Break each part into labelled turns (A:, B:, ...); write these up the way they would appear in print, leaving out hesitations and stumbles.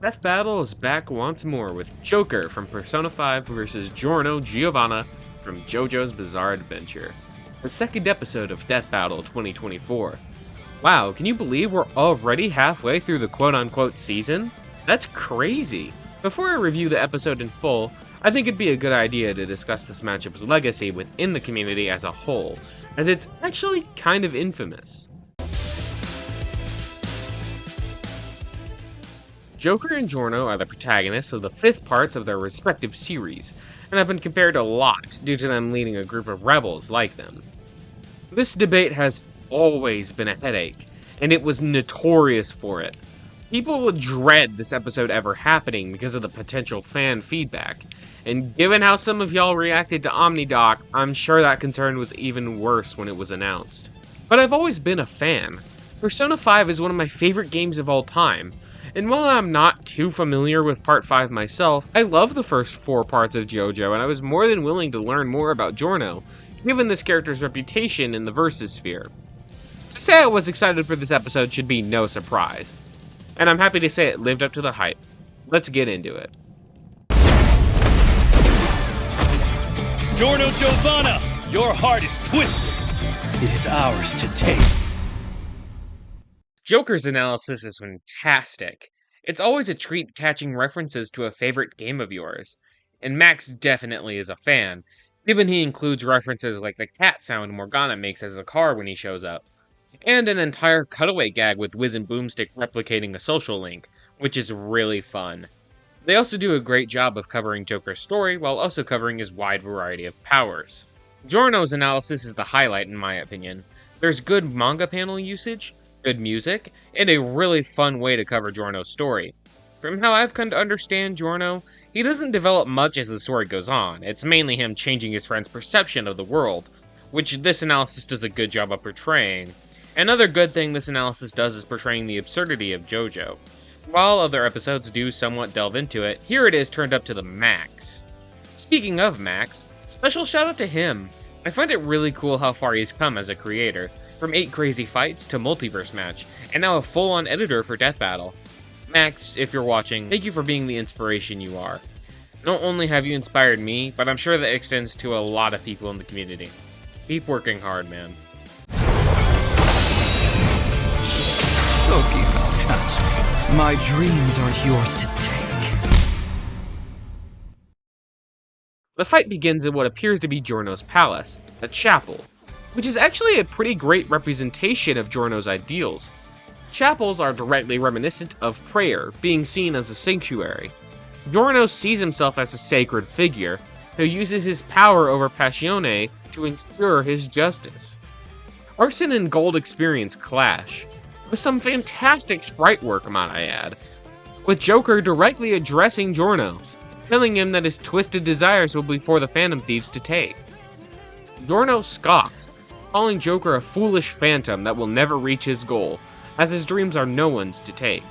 A: Death Battle is back once more with Joker from Persona 5 versus Giorno Giovanna from JoJo's Bizarre Adventure. The second episode of Death Battle 2024. Wow, can you believe we're already halfway through the quote-unquote season? That's crazy! Before I review the episode in full, I think it'd be a good idea to discuss this matchup's legacy within the community as a whole, as it's actually kind of infamous. Joker and Giorno are the protagonists of the 5th parts of their respective series, and have been compared a lot due to them leading a group of rebels like them. This debate has always been a headache, and it was notorious for it. People would dread this episode ever happening because of the potential fan feedback, and given how some of y'all reacted to OmniDoc, I'm sure that concern was even worse when it was announced. But I've always been a fan. Persona 5 is one of my favorite games of all time, and while I'm not too familiar with Part 5 myself, I love the first 4 parts of JoJo, and I was more than willing to learn more about Giorno, given this character's reputation in the Versus sphere. To say I was excited for this episode should be no surprise, and I'm happy to say it lived up to the hype. Let's get into it.
B: Giorno Giovanna, your heart is twisted. It is ours to take.
A: Joker's analysis is fantastic. It's always a treat catching references to a favorite game of yours, and Max definitely is a fan, given he includes references like the cat sound Morgana makes as a car when he shows up, and an entire cutaway gag with Wiz and Boomstick replicating a social link, which is really fun. They also do a great job of covering Joker's story while also covering his wide variety of powers. Giorno's analysis is the highlight in my opinion. There's good manga panel usage, good music, and a really fun way to cover Giorno's story. From how I've come to understand Giorno, he doesn't develop much as the story goes on. It's mainly him changing his friend's perception of the world, which this analysis does a good job of portraying. Another good thing this analysis does is portraying the absurdity of JoJo. While other episodes do somewhat delve into it, here it is turned up to the max. Speaking of Max, special shout out to him. I find it really cool how far he's come as a creator, from 8 crazy fights to multiverse match, and now a full-on editor for Death Battle. Max, if you're watching, thank you for being the inspiration you are. Not only have you inspired me, but I'm sure that extends to a lot of people in the community. Keep working hard, man.
C: Shoki, don't touch me. My dreams aren't yours to take.
A: The fight begins in what appears to be Giorno's palace, a chapel, which is actually a pretty great representation of Giorno's ideals. Chapels are directly reminiscent of prayer, being seen as a sanctuary. Giorno sees himself as a sacred figure, who uses his power over Passione to ensure his justice. Arson and Gold experience clash, with some fantastic sprite work, might I add, with Joker directly addressing Giorno, telling him that his twisted desires will be for the Phantom Thieves to take. Giorno scoffs, calling Joker a foolish phantom that will never reach his goal, as his dreams are no one's to take.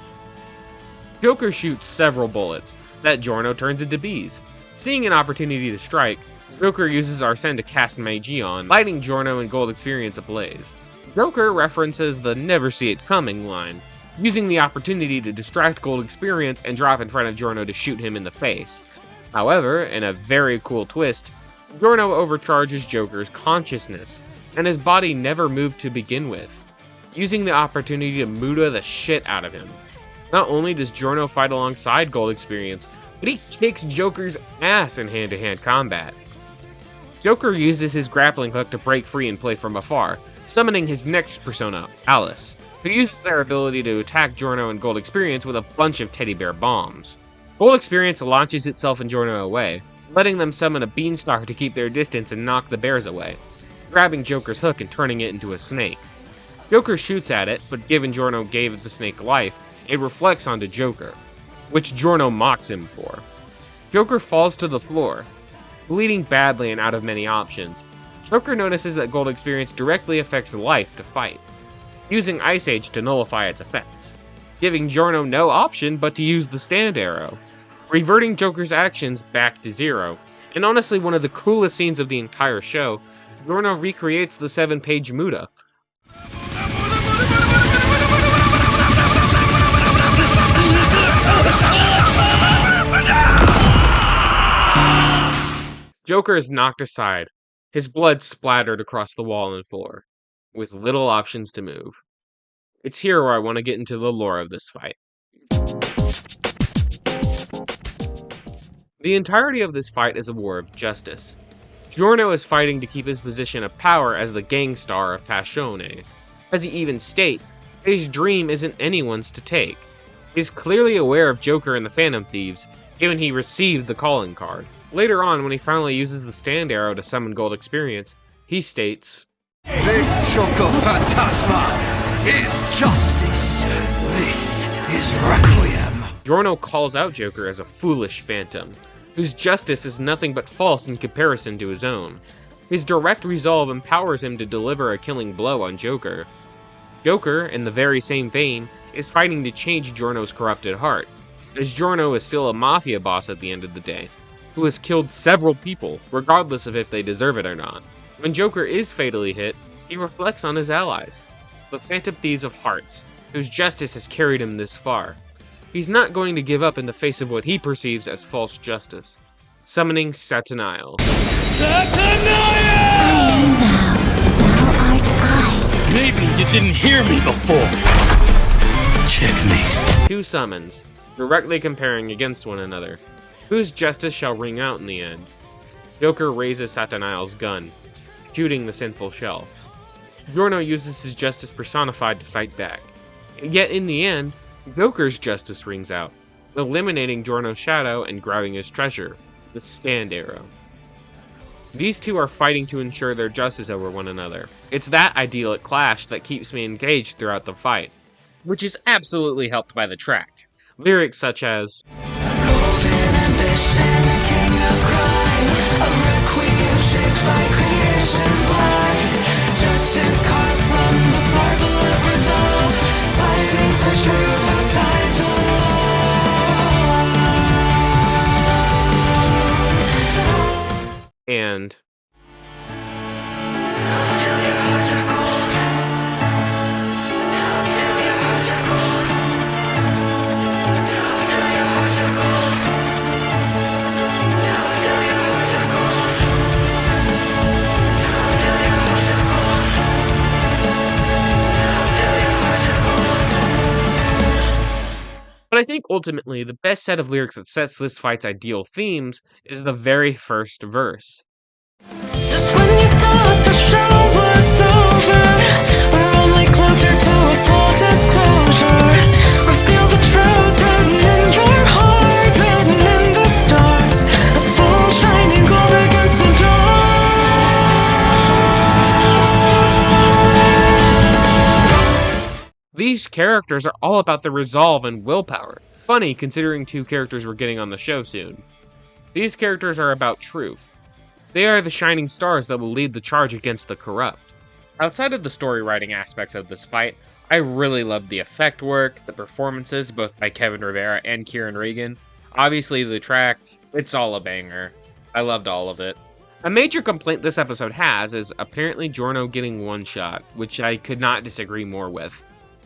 A: Joker shoots several bullets that Giorno turns into bees. Seeing an opportunity to strike, Joker uses Arsene to cast Magie on, lighting Giorno and Gold experience ablaze. Joker references the never see it coming line, using the opportunity to distract Gold experience and drop in front of Giorno to shoot him in the face. However, in a very cool twist, Giorno overcharges Joker's consciousness, and his body never moved to begin with, using the opportunity to Muda the shit out of him. Not only does Giorno fight alongside Gold experience, but he kicks Joker's ass in hand-to-hand combat. Joker uses his grappling hook to break free and play from afar, summoning his next persona, Alice, who uses their ability to attack Giorno and Gold experience with a bunch of teddy bear bombs. Gold experience launches itself and Giorno away, letting them summon a beanstalk to keep their distance and knock the bears away, grabbing Joker's hook and turning it into a snake. Joker shoots at it, but given Giorno gave the snake life, it reflects onto Joker, which Giorno mocks him for. Joker falls to the floor, bleeding badly and out of many options. Joker notices that Gold experience directly affects life to fight, using Ice Age to nullify its effects, giving Giorno no option but to use the stand arrow, reverting Joker's actions back to zero. And honestly, one of the coolest scenes of the entire show, Giorno recreates the 7-page Muda. Joker is knocked aside, his blood splattered across the wall and floor, with little options to move. It's here where I want to get into the lore of this fight. The entirety of this fight is a war of justice. Giorno is fighting to keep his position of power as the gang star of Passione. As he even states, his dream isn't anyone's to take. He is clearly aware of Joker and the Phantom Thieves, given he received the calling card. Later on, when he finally uses the stand arrow to summon gold experience, he states,
C: This Shoko Phantasma is justice. This is Requiem.
A: Giorno calls out Joker as a foolish phantom, whose justice is nothing but false in comparison to his own. His direct resolve empowers him to deliver a killing blow on Joker. Joker, in the very same vein, is fighting to change Giorno's corrupted heart, as Giorno is still a mafia boss at the end of the day, who has killed several people, regardless of if they deserve it or not. When Joker is fatally hit, he reflects on his allies, the Phantom Thieves of Hearts, whose justice has carried him this far. He's not going to give up in the face of what he perceives as false justice. Summoning Sataniel.
B: Maybe you didn't hear me before. Checkmate.
A: Two summons, directly comparing against one another. Whose justice shall ring out in the end? Joker raises Sataniel's gun, shooting the sinful shell. Giorno uses his justice personified to fight back. Yet in the end, Joker's justice rings out, eliminating Giorno's shadow and grabbing his treasure, the stand arrow. These two are fighting to ensure their justice over one another. It's that idyllic clash that keeps me engaged throughout the fight, which is absolutely helped by the track. Lyrics such as and But I think ultimately the best set of lyrics that sets this fight's ideal themes is the very first verse.
D: Just when you thought the show was over, we're only closer to a full disclosure. Reveal the truth written in your heart, written in the stars. A soul shining gold against the door.
A: These characters are all about the resolve and willpower. Funny considering two characters we're getting on the show soon. These characters are about truth. They are the shining stars that will lead the charge against the corrupt. Outside of the story writing aspects of this fight, I really loved the effect work, the performances both by Kevin Rivera and Kieran Regan. Obviously the track, it's all a banger. I loved all of it. A major complaint this episode has is apparently Giorno getting one shot, which I could not disagree more with.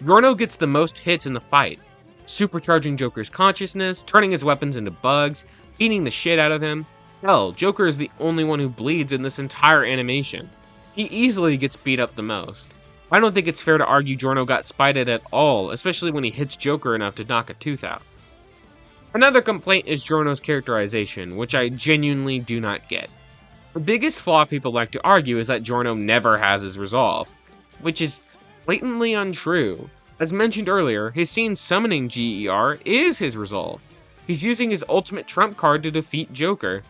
A: Giorno gets the most hits in the fight, supercharging Joker's consciousness, turning his weapons into bugs, beating the shit out of him. Hell, Joker is the only one who bleeds in this entire animation. He easily gets beat up the most. I don't think it's fair to argue Giorno got spited at all, especially when he hits Joker enough to knock a tooth out. Another complaint is Giorno's characterization, which I genuinely do not get. The biggest flaw people like to argue is that Giorno never has his resolve, which is blatantly untrue. As mentioned earlier, his scene summoning GER is his resolve. He's using his ultimate trump card to defeat Joker,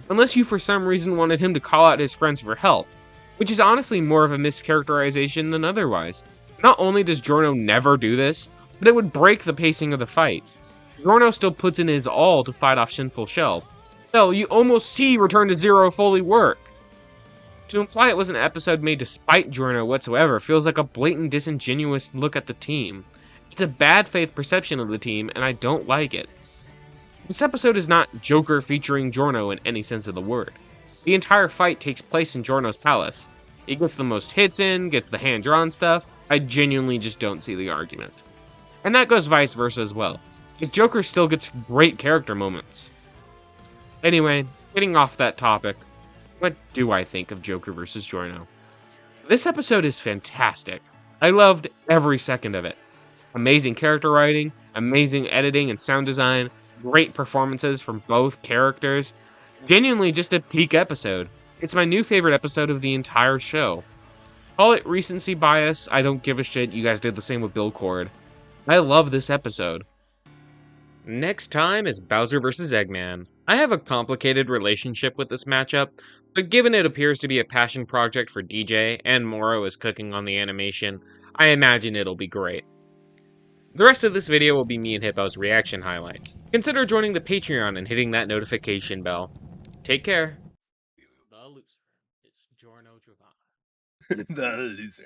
A: unless you for some reason wanted him to call out his friends for help, which is honestly more of a mischaracterization than otherwise. Not only does Giorno never do this, but it would break the pacing of the fight. Giorno still puts in his all to fight off Sinful Shell. Hell, you almost see Return to Zero fully work. To imply it was an episode made to spite Giorno whatsoever feels like a blatant disingenuous look at the team. It's a bad faith perception of the team, and I don't like it. This episode is not Joker featuring Giorno in any sense of the word. The entire fight takes place in Giorno's palace. He gets the most hits in, gets the hand-drawn stuff. I genuinely just don't see the argument. And that goes vice versa as well, because Joker still gets great character moments. Anyway, getting off that topic, What do I think of Joker vs. Giorno? This episode is fantastic. I loved every second of it. Amazing character writing, amazing editing and sound design, great performances from both characters. Genuinely just a peak episode. It's my new favorite episode of the entire show. Call it recency bias, I don't give a shit, you guys did the same with Bill Cord. I love this episode. Next time is Bowser vs. Eggman. I have a complicated relationship with this matchup, but given it appears to be a passion project for DJ, and Moro is cooking on the animation, I imagine it'll be great. The rest of this video will be me and Hippo's reaction highlights. Consider joining the Patreon and hitting that notification bell. Take care. The loser. It's Giorno Giovanna.
E: The loser.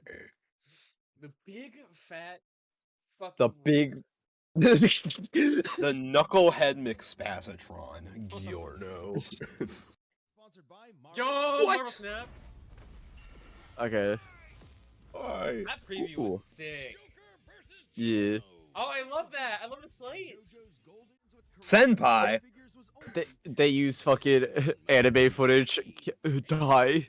A: The big, fat, fucking...
F: The big...
E: The knucklehead McSpazatron, Giorno.
A: Yo,
E: What?
A: Marvel Snap!
F: Okay.
E: Why?
A: That preview was sick.
F: Yeah.
A: Oh, I love that. I love the slates.
E: Senpai.
F: They use fucking anime footage. Die.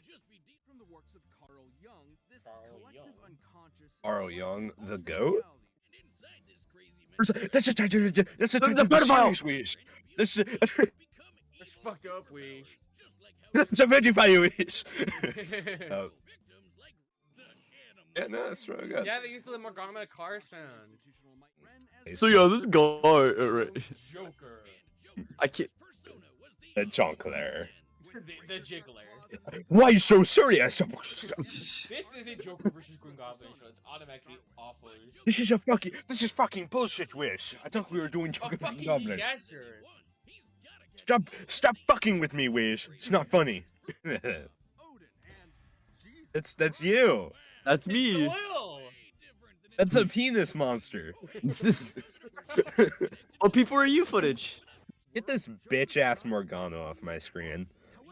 E: Carl Young, the goat? That's a
F: pedophile.
E: wish. That's
A: That's fucked up, Wish.
E: a pedophile wish. Oh. Yeah, no, that's really good.
A: Yeah, they used the Morgana car sound.
F: So yeah, this guy. Right.
A: Joker.
F: I can't.
E: The Jonkler.
A: The Jiggler.
E: Why you so serious?
A: This isn't Joker versus Green Goblin, so it's automatically awful.
E: This is fucking bullshit wish. I thought we were doing
A: A
E: Joker versus
A: fucking
E: Goblin.
A: gesture.
E: Stop fucking with me, Wish. It's not funny. That's you.
F: That's me.
A: Will.
E: That's a penis monster.
F: What people are you footage?
E: Get this bitch ass Morgana off my screen.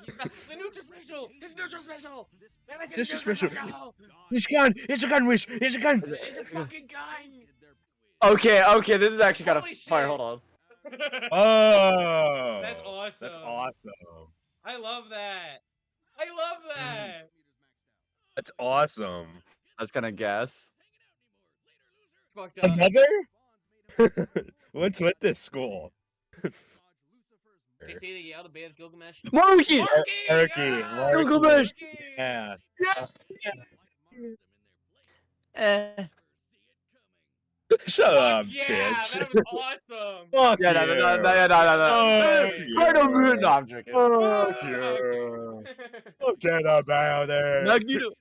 A: The neutral special. It's neutral special.
E: This is special. It's a gun. It's a gun, Wish. It's a gun.
A: It's a fucking gun.
F: Okay, this is actually kind of
A: Holy shit.
F: fire. Hold on.
E: Oh.
A: That's awesome.
E: That's awesome.
A: I love that. I love that.
E: That's awesome.
F: That's kind of gas.
A: Fucked up.
E: Another? What's with this school?
A: Dictator Yale to Bay of Gilgamesh.
F: Maruki!
E: Erky,
F: Gilgamesh!
E: Yeah. Shut up,
A: Yeah,
E: bitch.
A: that was awesome.
E: Fuck
F: Yeah,
E: you.
F: no.
E: Fuck you.
F: No, I'm joking.
E: Fuck you. Forget about it.
F: Magneto.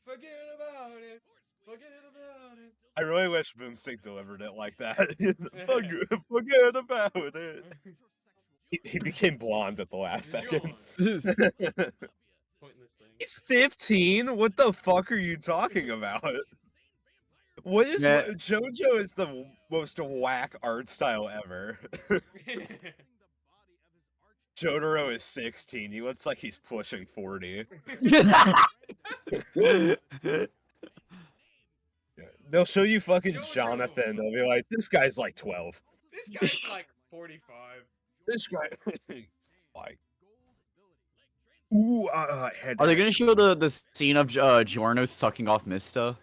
A: Forget about it. Forget about it.
E: I really wish Boomstick delivered it like that. Fuck you. Forget about it. He became blonde at the last second.
A: Pointless thing.
E: He's 15? What the fuck are you talking about? What is
F: Yeah.
E: JoJo is the most whack art style ever. Jotaro is 16. He looks like he's pushing 40. They'll show you fucking
A: Jotaro.
E: Jonathan. They'll be like, this guy's like 12.
A: This guy's like 45.
E: This guy, like, ooh, head.
F: Are they gonna show the scene of Giorno sucking off Mista?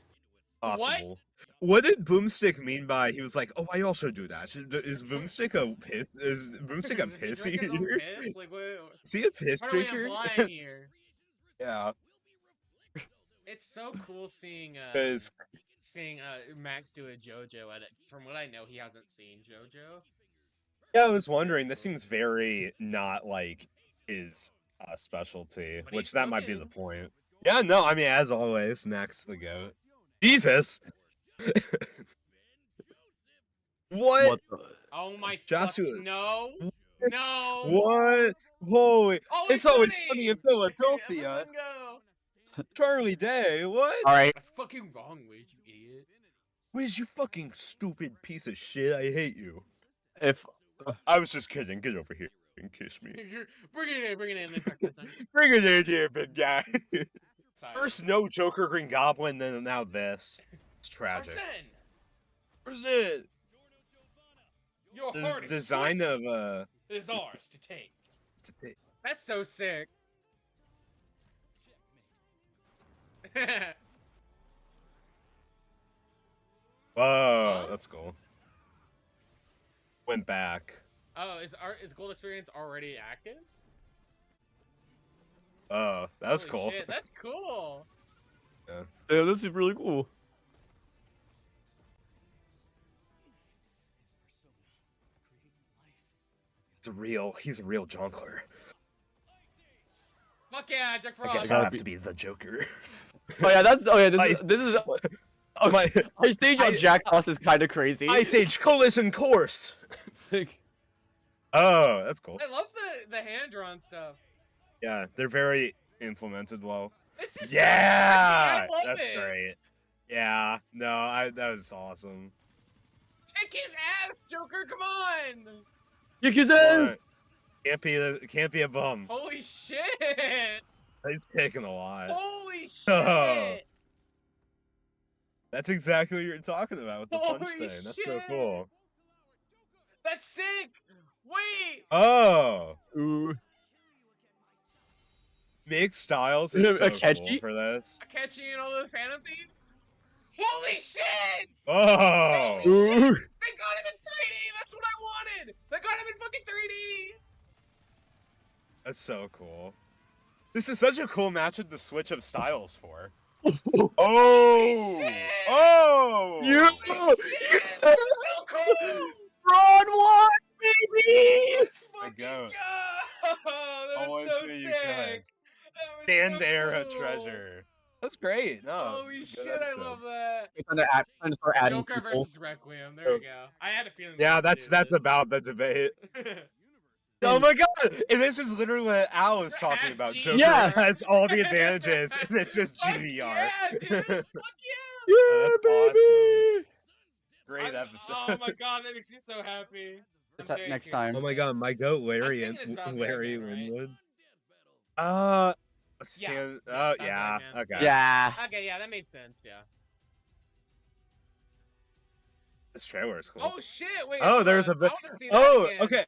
E: Possible. What did Boomstick mean by he was like, oh, I also do that? Is Boomstick a piss? Is Boomstick a
A: Does he drink his own
E: pissy?
A: piss? Like, what?
E: Is he a piss
A: What are we
E: drinker?
A: implying here?
E: Yeah,
A: It's so cool seeing
E: because
A: Max do a JoJo edit. From what I know, he hasn't seen JoJo.
E: yeah, I was wondering. This seems very not like his specialty,
A: But
E: which
A: he's
E: that
A: still
E: might be
A: good.
E: the point. Yeah, no, I mean, as always, Max the goat. Jesus. What?
F: the...
A: Oh my
E: Joshua.
A: fucking no. No.
E: What? Holy!
A: Always
E: It's always
A: Sunny!
E: sunny in
A: Yeah,
E: Philadelphia.
A: let's go.
E: Charlie Day. What?
F: All right.
A: That's fucking wrong, Wade, you idiot.
E: Where's you fucking stupid piece of shit? I hate you.
F: If
E: I was just kidding. Get over here and kiss me.
A: Bring it in. Let's start kissing.
E: Bring it in here, big guy.
A: Sorry.
E: First, no Joker, Green Goblin, then now this. It's tragic.
A: Arsene,
E: Where's it?
A: your
E: The
A: heart is
E: design
A: twisted.
E: of
A: is ours to take. That's so sick.
E: Whoa,
A: Huh?
E: that's cool. Went back.
A: Oh, is Gold Experience already active?
E: Oh, that's
A: Holy
E: cool.
A: Shit, that's cool.
F: Yeah, this is really cool.
E: He's a real jongleur.
A: Fuck yeah, Jack
E: I
A: Frost.
E: guess I have to be the Joker.
F: Oh yeah,
E: Ice-
F: this is oh,
E: My
F: my stage on Jack Frost is kind of crazy.
E: Ice Age collision course. Oh, that's cool.
A: I love the hand drawn stuff.
E: Yeah, they're very implemented well.
A: This is
E: Yeah,
A: so I love
E: that's
A: it.
E: great. Yeah, no, that was awesome.
A: Kick his ass, Joker! Come on!
F: Kick his ass!
E: Alright. Can't be a bum.
A: Holy shit!
E: He's kicking a lot.
A: Holy shit!
E: Oh. That's exactly what you're talking about with the punch
A: Holy
E: thing. That's so
A: shit.
E: cool.
A: That's sick! Wait!
E: Oh,
F: Ooh.
E: mixed styles is so cool
F: Akechi?
E: for this.
A: Akechi and all the Phantom Thieves? Holy shit!
E: Oh,
A: Holy shit! They got him in 3D! That's what I wanted! They got him in fucking 3D!
E: that's so cool. This is such a cool matchup to switch up styles for. Oh,
A: Shit.
E: oh,
F: You-
A: Holy shit! This is so cool!
F: Broad one, baby!
A: Let's
E: My
A: fucking
E: goat.
A: go! That
E: I
A: was
E: wanna
A: so
E: see you
A: sick!
E: go.
A: That was
E: Stand
A: so
E: era
A: cool.
E: treasure. That's great. No,
A: Holy
E: it's a good
A: shit, I
E: episode.
A: love that.
F: Trying to start adding
A: Joker
F: people.
A: versus Requiem. There we go. I had a feeling. we
E: Yeah,
A: were gonna do
E: that's
A: this.
E: about the debate. Oh my god! And this is literally what Al was talking about.
A: SGDR.
E: Joker
F: Yeah.
E: has all the advantages, and it's just
A: Fuck
E: GDR.
A: Yeah, dude. Fuck yeah.
F: Yeah,
E: That's
F: baby!
E: Great
A: I'm-
E: episode.
A: Oh my god, that makes me so happy.
F: It's up next time.
E: Oh my god, my goat Larry
A: thinking it's Bowser
E: Larry
A: again, right?
E: Winwood.
A: Yeah.
E: Oh
A: Bowser
E: yeah.
A: again.
E: Okay.
F: Yeah.
A: Okay, yeah, that made sense. Yeah.
E: This trailer is cool.
A: Oh shit! Wait.
E: Oh,
A: hold
E: there's
A: on.
E: a bit.
A: I wanna see that
E: Oh,
A: again.
E: okay.